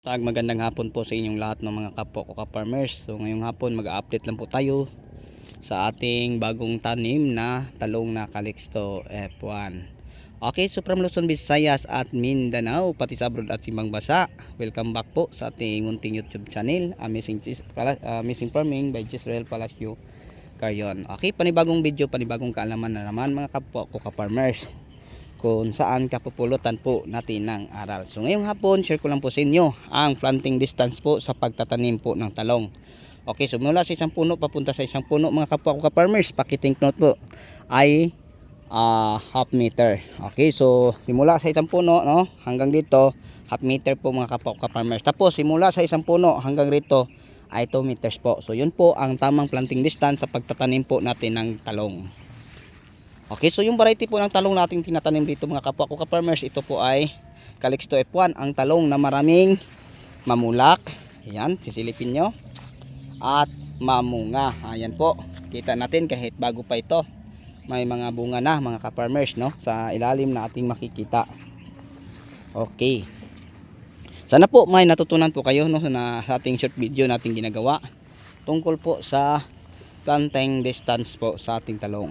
Magandang hapon po sa inyong lahat ng mga kapwa ko ka-farmers. So ngayong hapon mag-update lang po tayo sa ating bagong tanim na talong na Calixto F1. Okay, so from Luzon, Visayas at Mindanao, pati sa abroad at simbang basa, welcome back po sa ating munting YouTube channel, Amazing Farming by Jisrael Palacio Carrion. Okay, panibagong video, panibagong kaalaman na naman mga kapwa ko ka-farmers, kung saan kapupulutan po natin ng aral. So ngayong hapon, share ko lang po sa inyo ang planting distance po sa pagtatanim po ng talong. Okay, so mula sa isang puno papunta sa isang puno mga kapwa ko ka-farmers, paki-take note po, ay half meter. Okay, so simula sa isang puno, no, hanggang dito, half meter po mga kapwa ko ka-farmers. Tapos simula sa isang puno hanggang rito ay 2 meters po. So yun po ang tamang planting distance sa pagtatanim po natin ng talong. Okay, so yung variety po ng talong nating tinatanim dito mga kapwa ko ka-farmers, ito po ay Calixto F1, ang talong na maraming mamulak. Ayan, sisilipin nyo. At mamunga. Ayan po, kita natin kahit bago pa ito, may mga bunga na mga ka-farmers, no, sa ilalim na ating makikita. Okay. Sana po may natutunan po kayo, no, na sa ating short video nating ginagawa tungkol po sa planting distance po sa ating talong.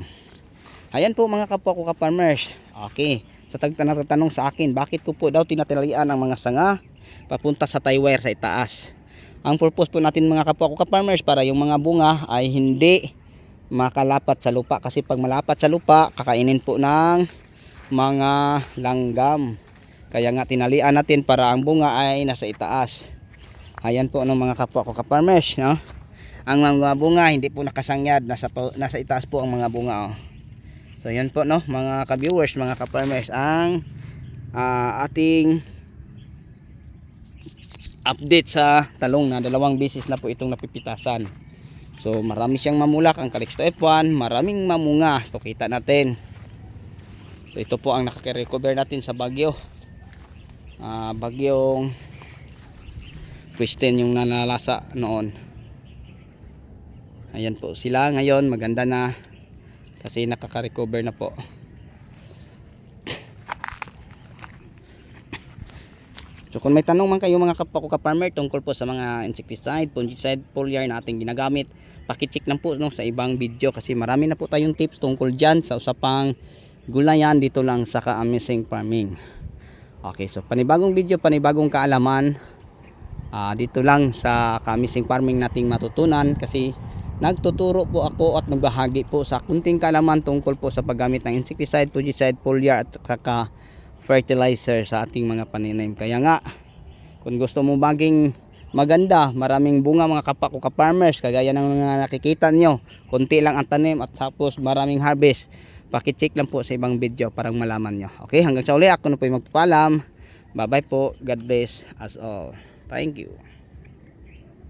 Ayan po mga kapwa ko ka-farmers. Okay, sa nagtatanong sa akin, bakit ko po daw tinatalian ang mga sanga papunta sa tie wire sa itaas? Ang purpose po natin mga kapwa ko ka-farmers, para yung mga bunga ay hindi makalapat sa lupa, kasi pag malapat sa lupa, kakainin po ng mga langgam. Kaya nga tinalian natin para ang bunga ay nasa itaas. Ayan po mga kapwa ko ka-farmers, no? Ang mga bunga hindi po nakasangyad, nasa itaas po ang mga bunga, oh. So yan po, no, mga ka-viewers, mga ka-farmers, ang ating update sa talong na dalawang beses na po itong napipitasan. So marami siyang mamulak ang Calixto F1, maraming mamunga. So kita natin. So ito po ang nakaka-recover natin sa bagyo. Bagyong Kristen yung nanalasa noon. Ayan po sila ngayon, maganda na kasi nakaka-recover na po. So kung may tanong man kayo mga kapwa ko ka-farmer tungkol po sa mga insecticide, fungicide, foliar na ating ginagamit, paki-check lang po, no, sa ibang video, kasi marami na po tayong tips tungkol dyan sa usapang gulayan dito lang sa Amazing Farming. Okay, so panibagong video, panibagong kaalaman dito lang sa Amazing Farming nating matutunan, kasi nagtuturo po ako at nagbahagi po sa kunting kaalaman tungkol po sa paggamit ng insecticide, fungicide, foliar at saka fertilizer sa ating mga pananim. Kaya nga, kung gusto mo maging maganda, maraming bunga mga kapwa ko ka-farmers, kagaya ng mga nakikita nyo, kunti lang ang tanim at tapos maraming harvest, paki-check lang po sa ibang video para malaman nyo. Okay, hanggang sa uli, ako na po yung magpapaalam. Bye bye po, God bless us all. Thank you.